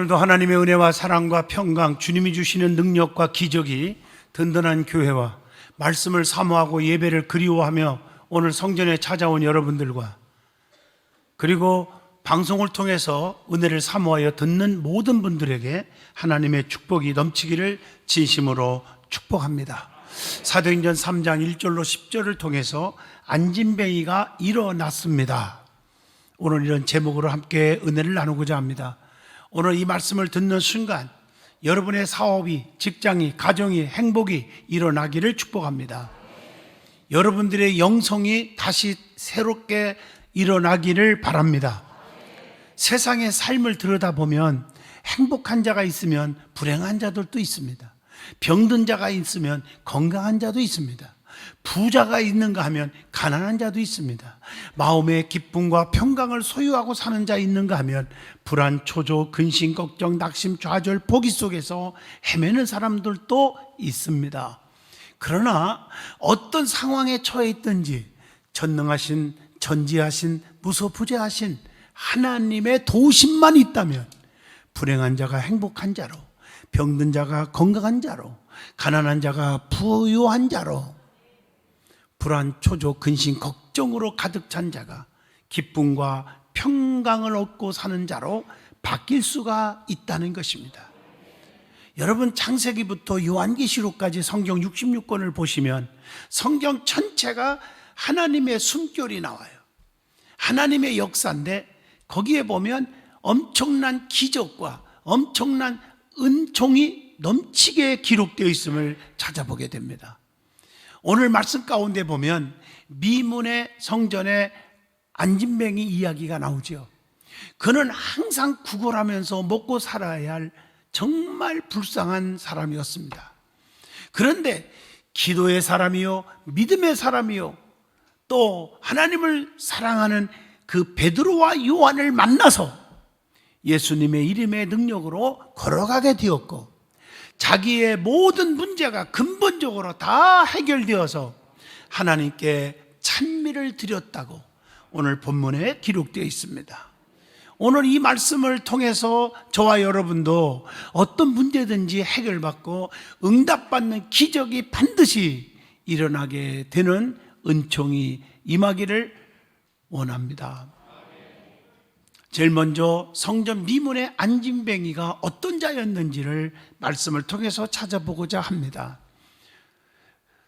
오늘도 하나님의 은혜와 사랑과 평강, 주님이 주시는 능력과 기적이 든든한 교회와 말씀을 사모하고 예배를 그리워하며 오늘 성전에 찾아온 여러분들과 그리고 방송을 통해서 은혜를 사모하여 듣는 모든 분들에게 하나님의 축복이 넘치기를 진심으로 축복합니다. 사도행전 3장 1절로 10절을 통해서 안진뱅이가 일어났습니다. 오늘 이런 제목으로 함께 은혜를 나누고자 합니다. 오늘 이 말씀을 듣는 순간 여러분의 사업이, 직장이, 가정이, 행복이 일어나기를 축복합니다. 여러분들의 영성이 다시 새롭게 일어나기를 바랍니다. 세상의 삶을 들여다보면 행복한 자가 있으면 불행한 자들도 있습니다. 병든 자가 있으면 건강한 자도 있습니다. 부자가 있는가 하면 가난한 자도 있습니다. 마음의 기쁨과 평강을 소유하고 사는 자 있는가 하면 불안, 초조, 근심, 걱정, 낙심, 좌절, 포기 속에서 헤매는 사람들도 있습니다. 그러나 어떤 상황에 처해 있든지 전능하신, 전지하신, 무소부재하신 하나님의 도우심만 있다면 불행한 자가 행복한 자로, 병든 자가 건강한 자로, 가난한 자가 부유한 자로, 불안, 초조, 근심, 걱정으로 가득 찬 자가 기쁨과 평강을 얻고 사는 자로 바뀔 수가 있다는 것입니다. 여러분, 창세기부터 요한계시록까지 성경 66권을 보시면 성경 전체가 하나님의 숨결이 나와요. 하나님의 역사인데 거기에 보면 엄청난 기적과 엄청난 은총이 넘치게 기록되어 있음을 찾아보게 됩니다. 오늘 말씀 가운데 보면 미문의 성전에 안진뱅이 이야기가 나오죠. 그는 항상 구걸하면서 먹고 살아야 할 정말 불쌍한 사람이었습니다. 그런데 기도의 사람이요, 믿음의 사람이요, 또 하나님을 사랑하는 그 베드로와 요한을 만나서 예수님의 이름의 능력으로 걸어가게 되었고 자기의 모든 문제가 근본적으로 다 해결되어서 하나님께 찬미를 드렸다고 오늘 본문에 기록되어 있습니다. 오늘 이 말씀을 통해서 저와 여러분도 어떤 문제든지 해결받고 응답받는 기적이 반드시 일어나게 되는 은총이 임하기를 원합니다. 제일 먼저 성전 미문의 안진뱅이가 어떤 자였는지를 말씀을 통해서 찾아보고자 합니다.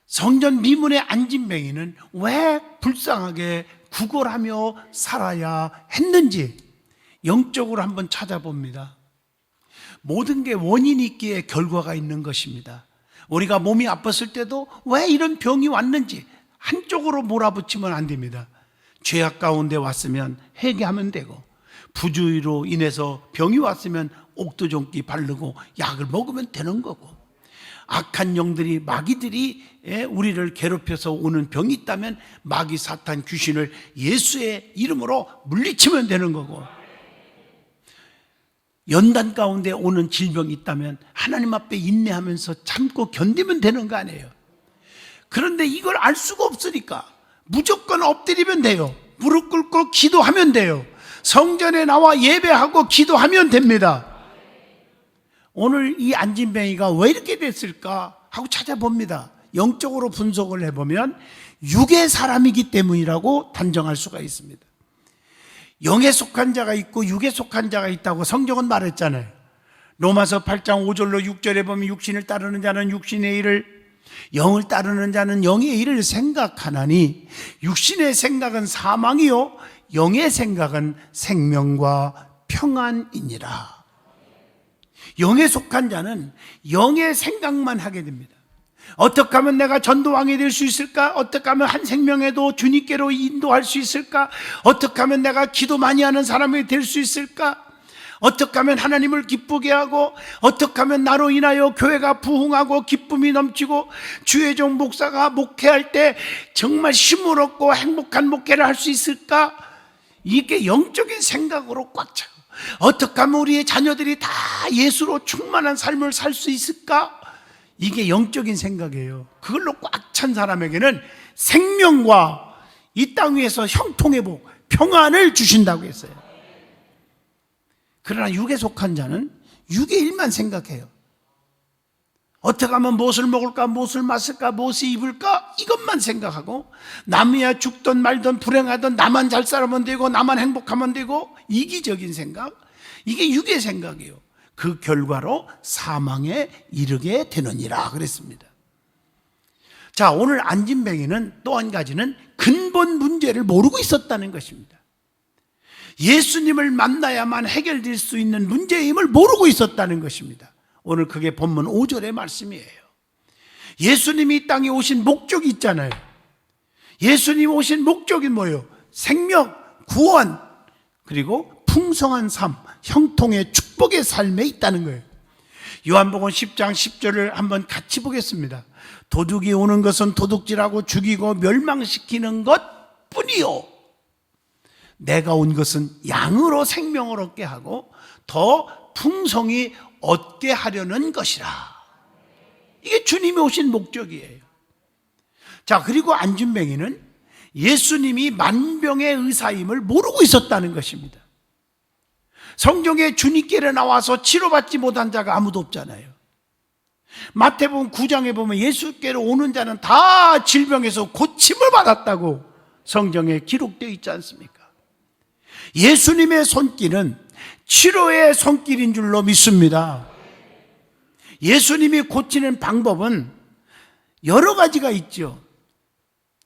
성전 미문의 안진뱅이는 왜 불쌍하게 구걸하며 살아야 했는지 영적으로 한번 찾아봅니다. 모든 게 원인이 있기에 결과가 있는 것입니다. 우리가 몸이 아팠을 때도 왜 이런 병이 왔는지 한쪽으로 몰아붙이면 안 됩니다. 죄악 가운데 왔으면 회개하면 되고, 부주의로 인해서 병이 왔으면 옥도종기 바르고 약을 먹으면 되는 거고, 악한 영들이, 마귀들이 우리를 괴롭혀서 오는 병이 있다면 마귀, 사탄, 귀신을 예수의 이름으로 물리치면 되는 거고, 연단 가운데 오는 질병이 있다면 하나님 앞에 인내하면서 참고 견디면 되는 거 아니에요. 그런데 이걸 알 수가 없으니까 무조건 엎드리면 돼요. 무릎 꿇고 기도하면 돼요. 성전에 나와 예배하고 기도하면 됩니다. 오늘 이 안진뱅이가 왜 이렇게 됐을까 하고 찾아봅니다. 영적으로 분석을 해보면 육의 사람이기 때문이라고 단정할 수가 있습니다. 영에 속한 자가 있고 육에 속한 자가 있다고 성경은 말했잖아요. 로마서 8장 5절로 6절에 보면 육신을 따르는 자는 육신의 일을, 영을 따르는 자는 영의 일을 생각하나니 육신의 생각은 사망이요 영의 생각은 생명과 평안이니라. 영에 속한 자는 영의 생각만 하게 됩니다. 어떻게 하면 내가 전도왕이 될 수 있을까? 어떻게 하면 한 생명에도 주님께로 인도할 수 있을까? 어떻게 하면 내가 기도 많이 하는 사람이 될 수 있을까? 어떻게 하면 하나님을 기쁘게 하고, 어떻게 하면 나로 인하여 교회가 부흥하고 기쁨이 넘치고 주의 종 목사가 목회할 때 정말 힘을 얻고 행복한 목회를 할 수 있을까? 이게 영적인 생각으로 꽉 차고, 어떻게 하면 우리의 자녀들이 다 예수로 충만한 삶을 살 수 있을까? 이게 영적인 생각이에요. 그걸로 꽉 찬 사람에게는 생명과 이 땅 위에서 형통의 복, 평안을 주신다고 했어요. 그러나 육에 속한 자는 육의 일만 생각해요. 어떻게 하면 무엇을 먹을까, 무엇을 마실까, 무엇을 입을까, 이것만 생각하고, 남이야 죽든 말든 불행하든 나만 잘 살면 되고 나만 행복하면 되고, 이기적인 생각, 이게 육의 생각이에요. 그 결과로 사망에 이르게 되느니라 그랬습니다. 자, 오늘 안진뱅이는 또 한 가지는 근본 문제를 모르고 있었다는 것입니다. 예수님을 만나야만 해결될 수 있는 문제임을 모르고 있었다는 것입니다. 오늘 그게 본문 5절의 말씀이에요. 예수님이 이 땅에 오신 목적이 있잖아요. 예수님 오신 목적이 뭐예요? 생명, 구원, 그리고 풍성한 삶, 형통의 축복의 삶에 있다는 거예요. 요한복음 10장 10절을 한번 같이 보겠습니다. 도둑이 오는 것은 도둑질하고 죽이고 멸망시키는 것뿐이요, 내가 온 것은 양으로 생명을 얻게 하고 더 풍성히 얻게 하려는 것이라. 이게 주님이 오신 목적이에요. 자, 그리고 안진뱅이는 예수님이 만병의 의사임을 모르고 있었다는 것입니다. 성경에 주님께로 나와서 치료받지 못한 자가 아무도 없잖아요. 마태복음 9장에 보면 예수께로 오는 자는 다 질병에서 고침을 받았다고 성경에 기록되어 있지 않습니까? 예수님의 손길은 치료의 손길인 줄로 믿습니다. 예수님이 고치는 방법은 여러 가지가 있죠.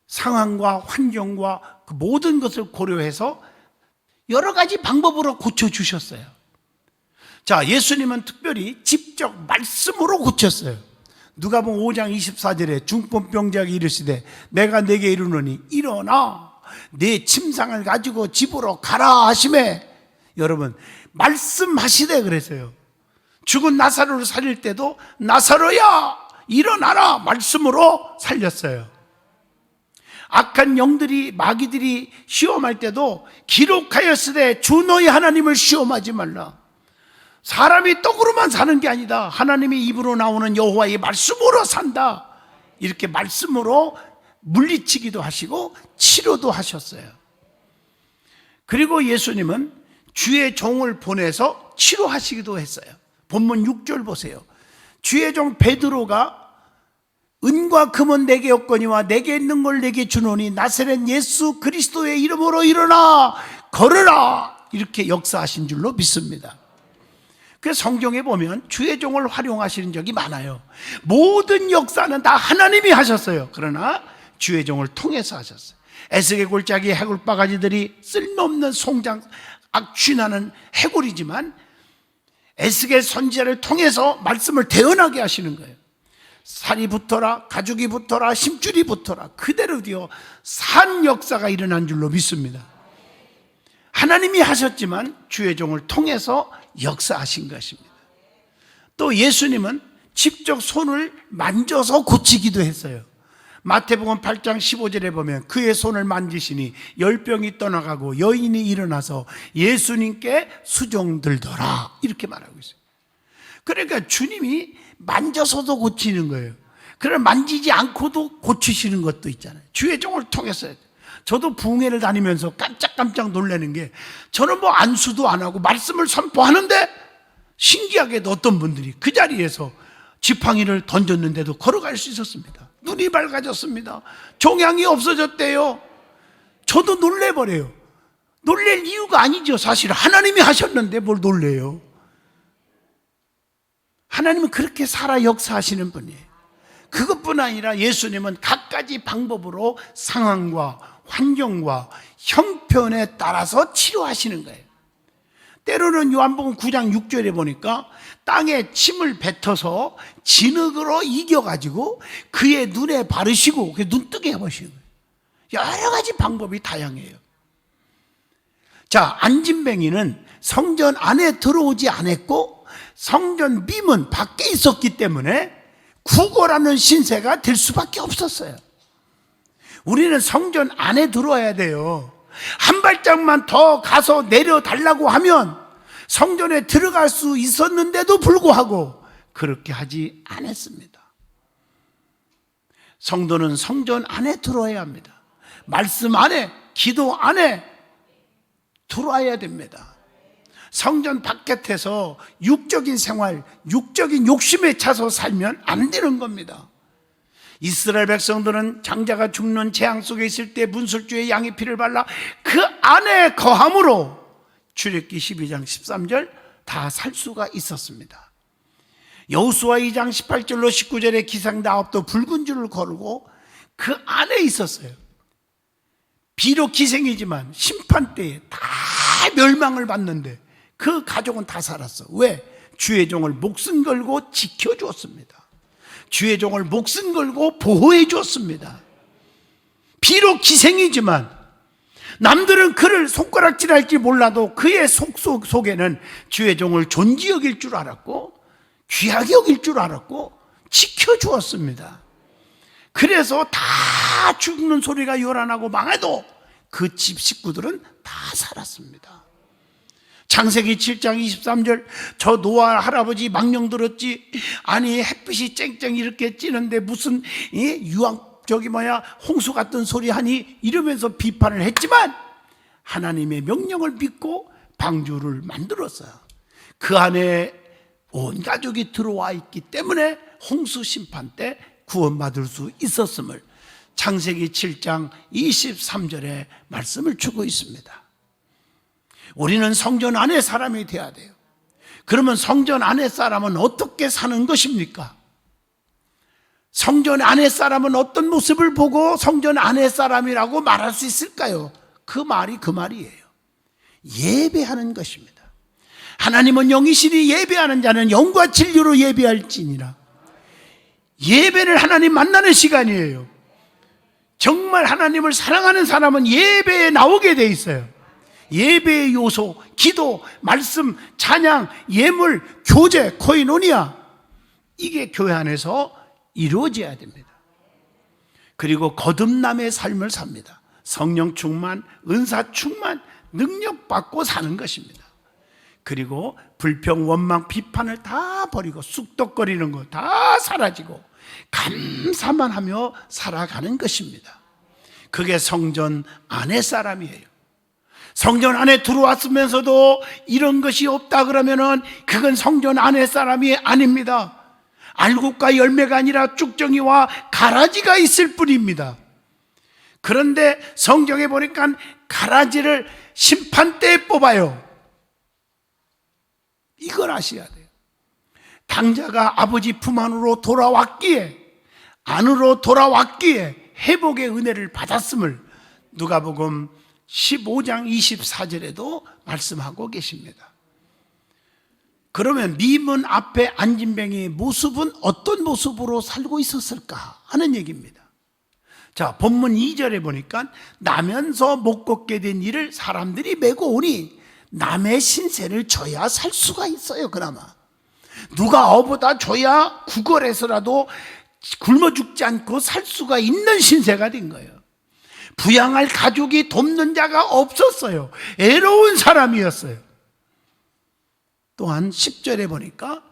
상황과 환경과 그 모든 것을 고려해서 여러 가지 방법으로 고쳐주셨어요. 자, 예수님은 특별히 직접 말씀으로 고쳤어요. 누가복음 5장 24절에 중풍병자가 이르시되 내가 내게 이르노니 일어나 내 침상을 가지고 집으로 가라 하시매, 여러분 말씀하시되 그랬어요. 죽은 나사로를 살릴 때도 나사로야 일어나라 말씀으로 살렸어요. 악한 영들이, 마귀들이 시험할 때도 기록하였으되 주 너희 하나님을 시험하지 말라. 사람이 떡으로만 사는 게 아니다, 하나님의 입으로 나오는 여호와의 말씀으로 산다. 이렇게 말씀으로 물리치기도 하시고 치료도 하셨어요. 그리고 예수님은 주의 종을 보내서 치료하시기도 했어요. 본문 6절 보세요. 주의 종 베드로가 은과 금은 내게 없거니와 내게 있는 걸 내게 주노니 나사렛 예수 그리스도의 이름으로 일어나 걸으라, 이렇게 역사하신 줄로 믿습니다. 그래서 성경에 보면 주의 종을 활용하시는 적이 많아요. 모든 역사는 다 하나님이 하셨어요. 그러나 주의 종을 통해서 하셨어요. 에스겔 골짜기 해골 바가지들이 쓸모없는 송장 악취나는 해골이지만 에스겔 선지자를 통해서 말씀을 대언하게 하시는 거예요. 살이 붙어라, 가죽이 붙어라, 심줄이 붙어라, 그대로 되어 산 역사가 일어난 줄로 믿습니다. 하나님이 하셨지만 주의 종을 통해서 역사하신 것입니다. 또 예수님은 직접 손을 만져서 고치기도 했어요. 마태복음 8장 15절에 보면 그의 손을 만지시니 열병이 떠나가고 여인이 일어나서 예수님께 수종들더라, 이렇게 말하고 있어요. 그러니까 주님이 만져서도 고치는 거예요. 그러나 만지지 않고도 고치시는 것도 있잖아요. 주의 종을 통해서. 저도 부흥회를 다니면서 깜짝깜짝 놀라는 게, 저는 뭐 안수도 안 하고 말씀을 선포하는데 신기하게도 어떤 분들이 그 자리에서 지팡이를 던졌는데도 걸어갈 수 있었습니다. 눈이 밝아졌습니다. 종양이 없어졌대요. 저도 놀래버려요. 놀랄 이유가 아니죠. 사실 하나님이 하셨는데 뭘 놀래요. 하나님은 그렇게 살아 역사하시는 분이에요. 그것뿐 아니라 예수님은 갖가지 방법으로 상황과 환경과 형편에 따라서 치료하시는 거예요. 때로는 요한복음 9장 6절에 보니까 땅에 침을 뱉어서 진흙으로 이겨가지고 그의 눈에 바르시고 눈 뜨게 해보시는 거예요. 여러 가지 방법이 다양해요. 자, 안진뱅이는 성전 안에 들어오지 않았고 성전 빔은 밖에 있었기 때문에 구걸하는 신세가 될 수밖에 없었어요. 우리는 성전 안에 들어와야 돼요. 한 발짝만 더 가서 내려달라고 하면 성전에 들어갈 수 있었는데도 불구하고 그렇게 하지 않았습니다. 성도는 성전 안에 들어와야 합니다. 말씀 안에, 기도 안에 들어와야 됩니다. 성전 바깥에서 육적인 생활, 육적인 욕심에 차서 살면 안 되는 겁니다. 이스라엘 백성들은 장자가 죽는 재앙 속에 있을 때 문설주에 양의 피를 발라 그 안에 거함으로 출애굽기 12장 13절 다 살 수가 있었습니다. 여호수아 2장 18절로 19절에 기상 나업도 붉은 줄을 거르고 그 안에 있었어요. 비록 기생이지만 심판 때에 다 멸망을 받는데 그 가족은 다 살았어. 왜? 주의 종을 목숨 걸고 지켜주었습니다. 주의 종을 목숨 걸고 보호해 주었습니다. 비록 기생이지만 남들은 그를 손가락질할지 몰라도 그의 속에는 주의 종을 존귀 여길 줄 알았고 귀하게 여길 줄 알았고 지켜주었습니다. 그래서 다 죽는 소리가 요란하고 망해도 그 집 식구들은 다 살았습니다. 창세기 7장 23절 저 노아 할아버지 망령 들었지. 아니 햇빛이 쨍쨍 이렇게 찌는데 무슨 홍수 같은 소리 하니 이러면서 비판을 했지만 하나님의 명령을 믿고 방주를 만들었어요. 그 안에 온 가족이 들어와 있기 때문에 홍수 심판 때 구원받을 수 있었음을 창세기 7장 23절에 말씀을 주고 있습니다. 우리는 성전 안의 사람이 되어야 돼요. 그러면 성전 안의 사람은 어떻게 사는 것입니까? 성전 안의 사람은 어떤 모습을 보고 성전 안의 사람이라고 말할 수 있을까요? 그 말이에요. 예배하는 것입니다. 하나님은 영이시니 예배하는 자는 영과 진리로 예배할지니라. 예배를 하나님 만나는 시간이에요. 정말 하나님을 사랑하는 사람은 예배에 나오게 돼 있어요. 예배의 요소, 기도, 말씀, 찬양, 예물, 교제, 코이노니아, 이게 교회 안에서 이루어져야 됩니다. 그리고 거듭남의 삶을 삽니다. 성령 충만, 은사 충만, 능력 받고 사는 것입니다. 그리고 불평, 원망, 비판을 다 버리고 쑥덕거리는 거 다 사라지고 감사만 하며 살아가는 것입니다. 그게 성전 안의 사람이에요. 성전 안에 들어왔으면서도 이런 것이 없다 그러면은 그건 성전 안의 사람이 아닙니다. 알곡과 열매가 아니라 쭉정이와 가라지가 있을 뿐입니다. 그런데 성경에 보니까 가라지를 심판 때에 뽑아요. 이걸 아셔야 돼요. 당자가 아버지 품 안으로 돌아왔기에 회복의 은혜를 받았음을 누가복음 15장 24절에도 말씀하고 계십니다. 그러면 미문 앞에 앉은 뱅이의 모습은 어떤 모습으로 살고 있었을까 하는 얘기입니다. 자, 본문 2절에 보니까 나면서 못 걷게 된 이를 사람들이 메고 오니 남의 신세를 져야 살 수가 있어요. 그나마 누가 어보다 줘야 구걸해서라도 굶어 죽지 않고 살 수가 있는 신세가 된 거예요. 부양할 가족이 돕는 자가 없었어요. 애로운 사람이었어요. 또한 10절에 보니까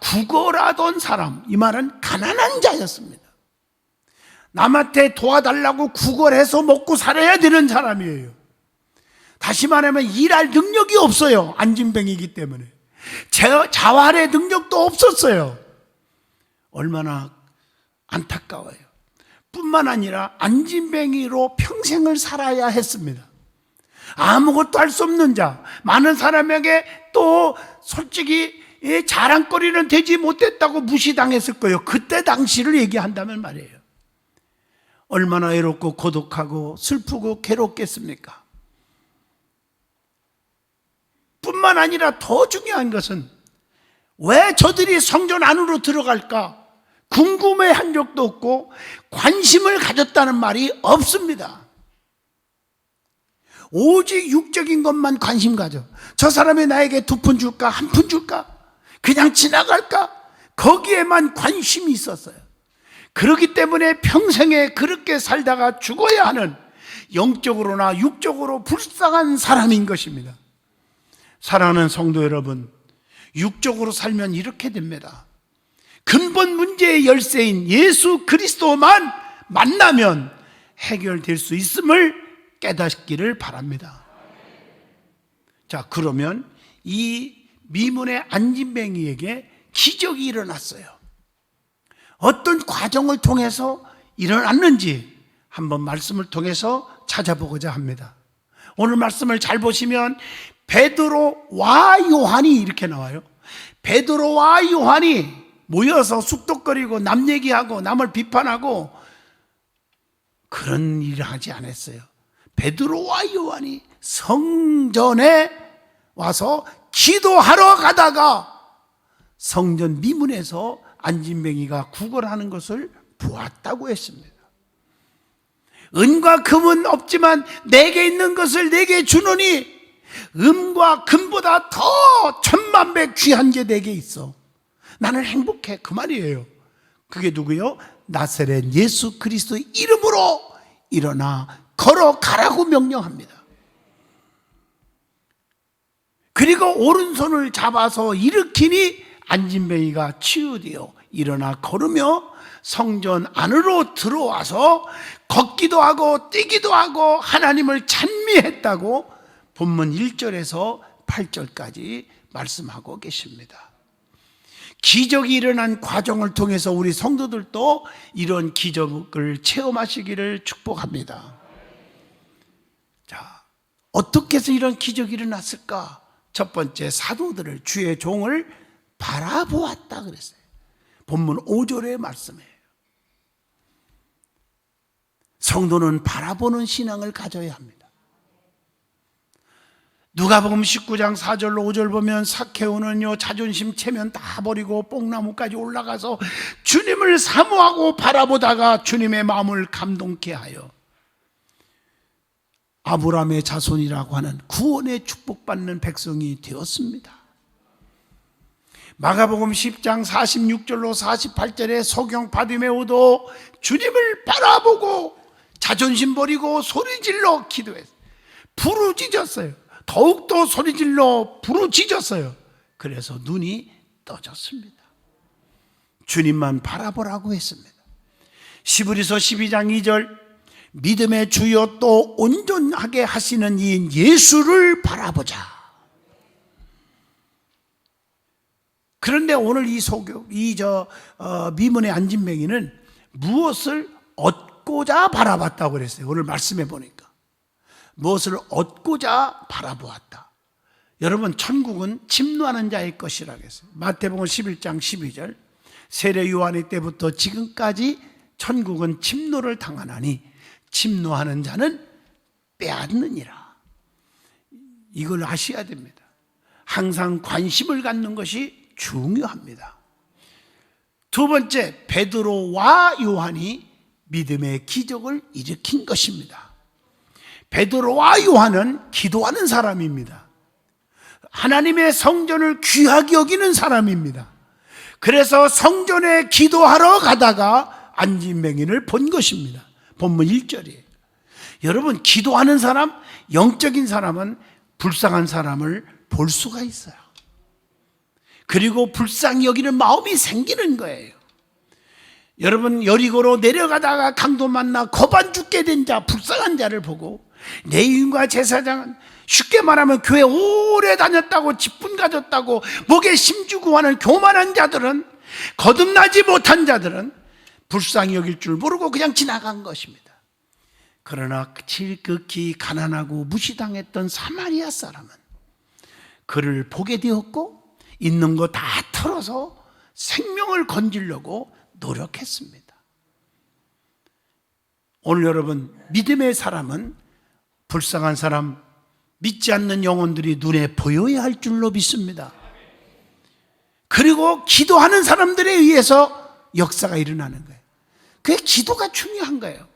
구걸하던 사람, 이 말은 가난한 자였습니다. 남한테 도와달라고 구걸해서 먹고 살아야 되는 사람이에요. 다시 말하면 일할 능력이 없어요. 안진뱅이기 때문에 자활의 능력도 없었어요. 얼마나 안타까워요. 뿐만 아니라 안진뱅이로 평생을 살아야 했습니다. 아무것도 할 수 없는 자, 많은 사람에게 또 솔직히 자랑거리는 되지 못했다고 무시당했을 거예요. 그때 당시를 얘기한다면 말이에요. 얼마나 외롭고 고독하고 슬프고 괴롭겠습니까? 뿐만 아니라 더 중요한 것은 왜 저들이 성전 안으로 들어갈까 궁금해한 적도 없고 관심을 가졌다는 말이 없습니다. 오직 육적인 것만 관심 가져. 저 사람이 나에게 2푼 줄까? 1푼 줄까? 그냥 지나갈까? 거기에만 관심이 있었어요. 그렇기 때문에 평생에 그렇게 살다가 죽어야 하는 영적으로나 육적으로 불쌍한 사람인 것입니다. 사랑하는 성도 여러분, 육적으로 살면 이렇게 됩니다. 근본 문제의 열쇠인 예수 그리스도만 만나면 해결될 수 있음을 깨닫기를 바랍니다. 자, 그러면 이 미문의 안진뱅이에게 기적이 일어났어요. 어떤 과정을 통해서 일어났는지 한번 말씀을 통해서 찾아보고자 합니다. 오늘 말씀을 잘 보시면 베드로와 요한이 이렇게 나와요. 베드로와 요한이 모여서 쑥덕거리고 남 얘기하고 남을 비판하고 그런 일을 하지 않았어요. 베드로와 요한이 성전에 와서 기도하러 가다가 성전 미문에서 안진뱅이가 구걸하는 것을 보았다고 했습니다. 은과 금은 없지만 내게 있는 것을 내게 주노니 은과 금보다 더 천만배 귀한 게 내게 있어. 나는 행복해. 그 말이에요. 그게 누구요? 나사렛 예수 그리스도의 이름으로 일어나 걸어가라고 명령합니다. 그리고 오른손을 잡아서 일으키니 안진뱅이가 치유되어 일어나 걸으며 성전 안으로 들어와서 걷기도 하고 뛰기도 하고 하나님을 찬미했다고 본문 1절에서 8절까지 말씀하고 계십니다. 기적이 일어난 과정을 통해서 우리 성도들도 이런 기적을 체험하시기를 축복합니다. 자, 어떻게 해서 이런 기적이 일어났을까? 첫 번째, 사도들을, 주의 종을 바라보았다 그랬어요. 본문 5절의 말씀이에요. 성도는 바라보는 신앙을 가져야 합니다. 누가복음 19장 4절로 5절 보면 삭개오는요 자존심 체면 다 버리고 뽕나무까지 올라가서 주님을 사모하고 바라보다가 주님의 마음을 감동케 하여 아브라함의 자손이라고 하는 구원의 축복받는 백성이 되었습니다. 마가복음 10장 46절로 48절에 소경 바디메오도 주님을 바라보고 자존심 버리고 소리질러 기도했어요. 부르짖었어요. 더욱더 소리질러 부르짖었어요. 그래서 눈이 떠졌습니다. 주님만 바라보라고 했습니다. 시브리서 12장 2절 믿음의 주여 또 온전하게 하시는 이 예수를 바라보자. 그런데 오늘 이 미문의 안진뱅이는 무엇을 얻고자 바라봤다고 그랬어요. 오늘 말씀해 보니까 무엇을 얻고자 바라보았다. 여러분, 천국은 침노하는 자의 것이라고 했어요. 마태복음 11장 12절 세례 요한의 때부터 지금까지 천국은 침노를 당하나니 침노하는 자는 빼앗느니라. 이걸 아셔야 됩니다. 항상 관심을 갖는 것이 중요합니다. 두 번째, 베드로와 요한이 믿음의 기적을 일으킨 것입니다. 베드로와 요한은 기도하는 사람입니다. 하나님의 성전을 귀하게 여기는 사람입니다. 그래서 성전에 기도하러 가다가 안진뱅이를 본 것입니다. 본문 1절이에요. 여러분, 기도하는 사람, 영적인 사람은 불쌍한 사람을 볼 수가 있어요. 그리고 불쌍히 여기는 마음이 생기는 거예요. 여러분, 여리고로 내려가다가 강도 만나 거반 죽게 된 자, 불쌍한 자를 보고 레위인과 제사장은 쉽게 말하면 교회 오래 다녔다고 직분 가졌다고 목에 힘주고 하는 교만한 자들은, 거듭나지 못한 자들은 불쌍히 여길 줄 모르고 그냥 지나간 것입니다. 그러나 지극히 가난하고 무시당했던 사마리아 사람은 그를 보게 되었고 있는 거 다 털어서 생명을 건지려고 노력했습니다. 오늘 여러분, 믿음의 사람은 불쌍한 사람, 믿지 않는 영혼들이 눈에 보여야 할 줄로 믿습니다. 그리고 기도하는 사람들에 의해서 역사가 일어나는 거예요. 그게 기도가 중요한 거예요.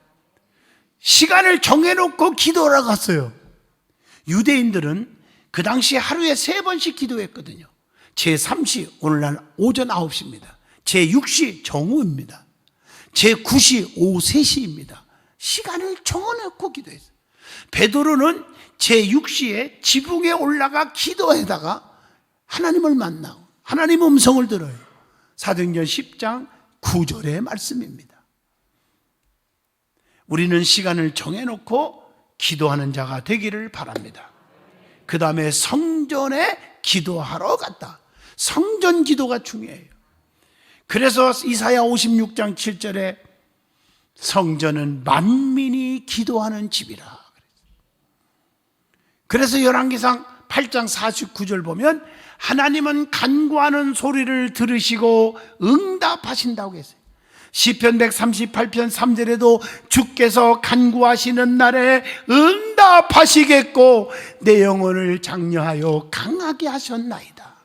시간을 정해놓고 기도하러 갔어요. 유대인들은 그 당시에 하루에 3번씩 기도했거든요. 제3시 오늘날 오전 9시입니다. 제6시 정오입니다. 제9시 오후 3시입니다. 시간을 정해놓고 기도했어요. 베드로는 제6시에 지붕에 올라가 기도하다가 하나님을 만나고 하나님 음성을 들어요. 사도행전 10장 9절의 말씀입니다. 우리는 시간을 정해놓고 기도하는 자가 되기를 바랍니다. 그 다음에 성전에 기도하러 갔다. 성전 기도가 중요해요. 그래서 이사야 56장 7절에 성전은 만민이 기도하는 집이라. 그래서 열왕기상 8장 49절 보면 하나님은 간구하는 소리를 들으시고 응답하신다고 했어요. 시편 138편 3절에도 주께서 간구하시는 날에 응답하시겠고 내 영혼을 장려하여 강하게 하셨나이다.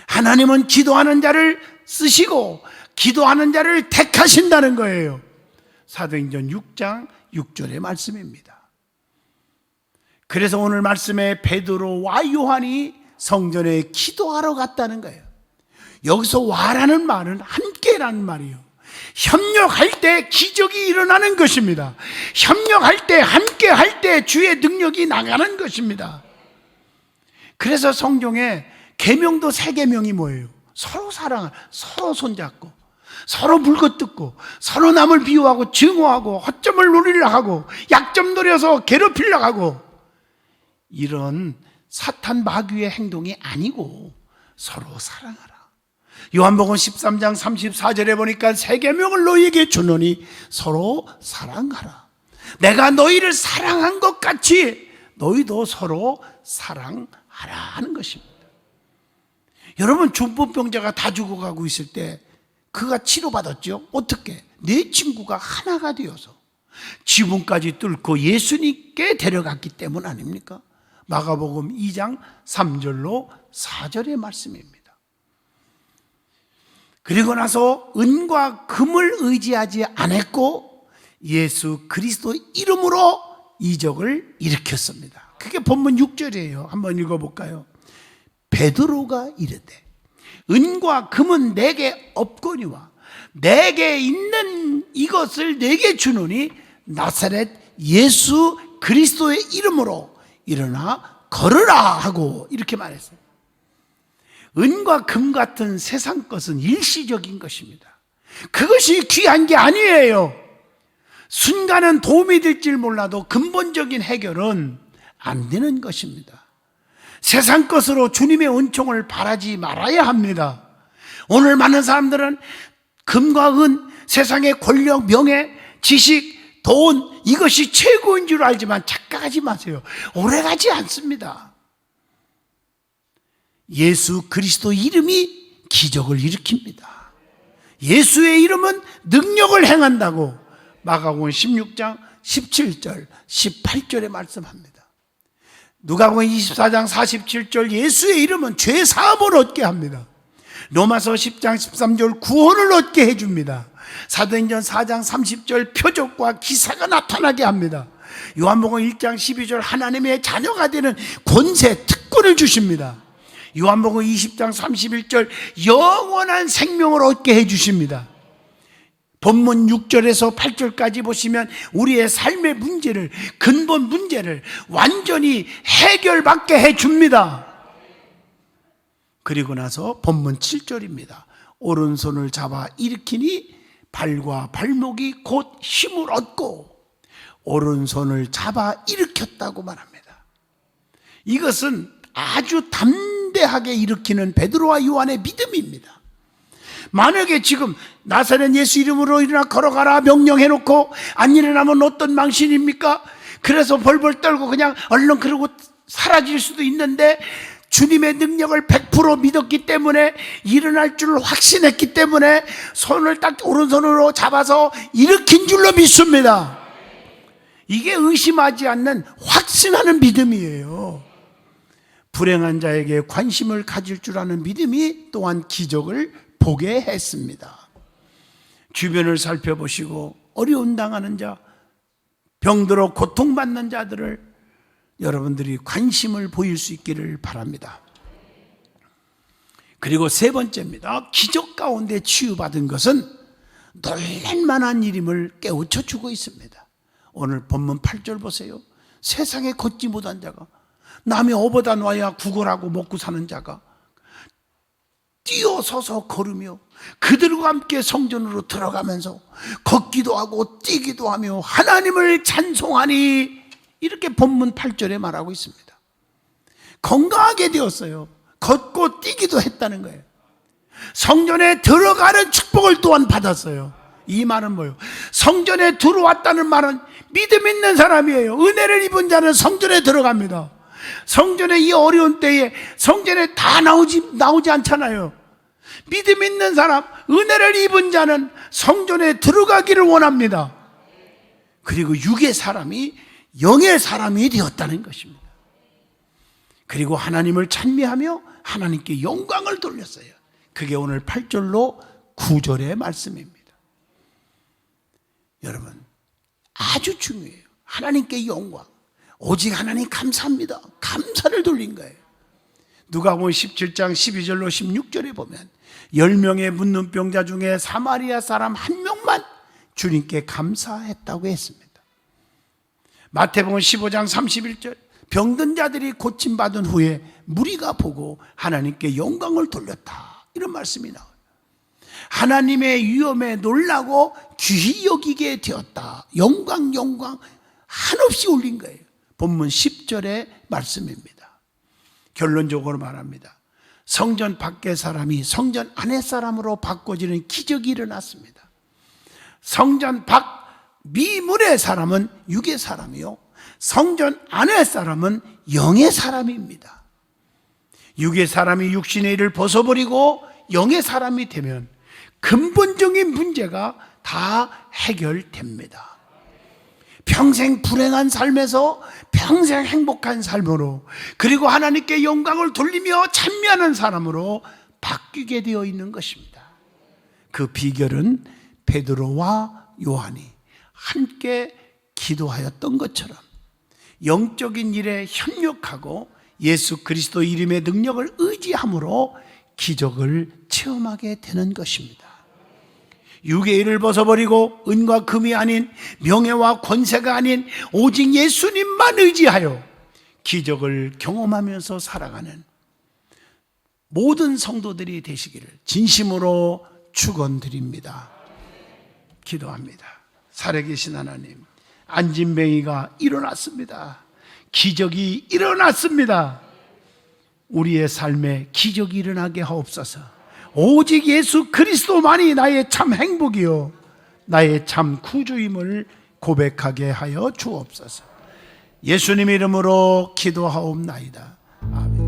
하나님은 기도하는 자를 쓰시고 기도하는 자를 택하신다는 거예요. 사도행전 6장 6절의 말씀입니다. 그래서 오늘 말씀에 베드로와 요한이 성전에 기도하러 갔다는 거예요. 여기서 와라는 말은 함께라는 말이에요. 협력할 때 기적이 일어나는 것입니다. 협력할 때, 함께할 때 주의 능력이 나가는 것입니다. 그래서 성경에 계명도 3계명이 뭐예요? 서로 사랑하고, 서로 손잡고, 서로 물거뜯고, 서로 남을 비유하고 증오하고 허점을 노리려 하고 약점 노려서 괴롭히려 하고, 이런 사탄 마귀의 행동이 아니고 서로 사랑하라. 요한복음 13장 34절에 보니까 3계명을 너희에게 주노니 서로 사랑하라. 내가 너희를 사랑한 것 같이 너희도 서로 사랑하라 하는 것입니다. 여러분, 중풍병자가 다 죽어가고 있을 때 그가 치료받았죠. 어떻게? 내 친구가 하나가 되어서 지붕까지 뚫고 예수님께 데려갔기 때문 아닙니까? 마가복음 2장 3절로 4절의 말씀입니다. 그리고 나서 은과 금을 의지하지 않았고 예수 그리스도 이름으로 이적을 일으켰습니다. 그게 본문 6절이에요. 한번 읽어볼까요? 베드로가 이르되 은과 금은 내게 없거니와 내게 있는 이것을 내게 주노니 나사렛 예수 그리스도의 이름으로 일어나 걸으라 하고 이렇게 말했어요. 은과 금 같은 세상 것은 일시적인 것입니다. 그것이 귀한 게 아니에요. 순간은 도움이 될지 몰라도 근본적인 해결은 안 되는 것입니다. 세상 것으로 주님의 은총을 바라지 말아야 합니다. 오늘 많은 사람들은 금과 은, 세상의 권력, 명예, 지식, 돈, 이것이 최고인 줄 알지만 착각하지 마세요. 오래가지 않습니다. 예수 그리스도 이름이 기적을 일으킵니다. 예수의 이름은 능력을 행한다고 마가복음 16장 17절 18절에 말씀합니다. 누가복음 24장 47절 예수의 이름은 죄 사함을 얻게 합니다. 로마서 10장 13절 구원을 얻게 해줍니다. 사도행전 4장 30절 표적과 기사가 나타나게 합니다. 요한복음 1장 12절 하나님의 자녀가 되는 권세, 특권을 주십니다. 요한복음 20장 31절 영원한 생명을 얻게 해주십니다. 본문 6절에서 8절까지 보시면 우리의 삶의 문제를, 근본 문제를 완전히 해결받게 해줍니다. 그리고 나서 본문 7절입니다. 오른손을 잡아 일으키니 발과 발목이 곧 힘을 얻고 오른손을 잡아 일으켰다고 말합니다. 이것은 아주 담대하게 일으키는 베드로와 요한의 믿음입니다. 만약에 지금 나사렛 예수 이름으로 일어나 걸어가라 명령해놓고 안 일어나면 어떤 망신입니까? 그래서 벌벌 떨고 그냥 얼른 그러고 사라질 수도 있는데 주님의 능력을 100% 믿었기 때문에 일어날 줄 확신했기 때문에 손을 딱 오른손으로 잡아서 일으킨 줄로 믿습니다. 이게 의심하지 않는 확신하는 믿음이에요. 불행한 자에게 관심을 가질 줄 아는 믿음이 또한 기적을 보게 했습니다. 주변을 살펴보시고 어려움 당하는 자, 병들어 고통받는 자들을 여러분들이 관심을 보일 수 있기를 바랍니다. 그리고 세 번째입니다. 기적 가운데 치유받은 것은 놀랄만한 일임을 깨우쳐 주고 있습니다. 오늘 본문 8절 보세요. 세상에 걷지 못한 자가, 남의 어보다 놔야 구걸하고 먹고 사는 자가 뛰어서서 걸으며 그들과 함께 성전으로 들어가면서 걷기도 하고 뛰기도 하며 하나님을 찬송하니, 이렇게 본문 8절에 말하고 있습니다. 건강하게 되었어요. 걷고 뛰기도 했다는 거예요. 성전에 들어가는 축복을 또한 받았어요. 이 말은 뭐예요? 성전에 들어왔다는 말은 믿음 있는 사람이에요. 은혜를 입은 자는 성전에 들어갑니다. 성전에 이 어려운 때에 성전에 다 나오지 않잖아요. 믿음 있는 사람, 은혜를 입은 자는 성전에 들어가기를 원합니다. 그리고 육의 사람이 영의 사람이 되었다는 것입니다. 그리고 하나님을 찬미하며 하나님께 영광을 돌렸어요. 그게 오늘 8절로 9절의 말씀입니다. 여러분, 아주 중요해요. 하나님께 영광. 오직 하나님 감사합니다. 감사를 돌린 거예요. 누가복음 17장 12절로 16절에 보면 10명의 문둥병자 중에 사마리아 사람 한 명만 주님께 감사했다고 했습니다. 마태복음 15장 31절 병든 자들이 고침받은 후에 무리가 보고 하나님께 영광을 돌렸다, 이런 말씀이 나와요. 하나님의 위엄에 놀라고 귀히 여기게 되었다. 영광 한없이 올린 거예요. 본문 10절의 말씀입니다. 결론적으로 말합니다. 성전 밖의 사람이 성전 안의 사람으로 바꿔지는 기적이 일어났습니다. 성전 밖 미문의 사람은 육의 사람이요, 성전 안의 사람은 영의 사람입니다. 육의 사람이 육신의 일을 벗어버리고 영의 사람이 되면 근본적인 문제가 다 해결됩니다. 평생 불행한 삶에서 평생 행복한 삶으로, 그리고 하나님께 영광을 돌리며 찬미하는 사람으로 바뀌게 되어 있는 것입니다. 그 비결은 베드로와 요한이 함께 기도하였던 것처럼 영적인 일에 협력하고 예수 그리스도 이름의 능력을 의지함으로 기적을 체험하게 되는 것입니다. 육의 일을 벗어버리고 은과 금이 아닌, 명예와 권세가 아닌 오직 예수님만 의지하여 기적을 경험하면서 살아가는 모든 성도들이 되시기를 진심으로 축원드립니다. 기도합니다. 살아계신 하나님, 안진뱅이가 일어났습니다. 기적이 일어났습니다. 우리의 삶에 기적이 일어나게 하옵소서. 오직 예수 그리스도만이 나의 참 행복이요 나의 참 구주임을 고백하게 하여 주옵소서. 예수님 이름으로 기도하옵나이다. 아멘.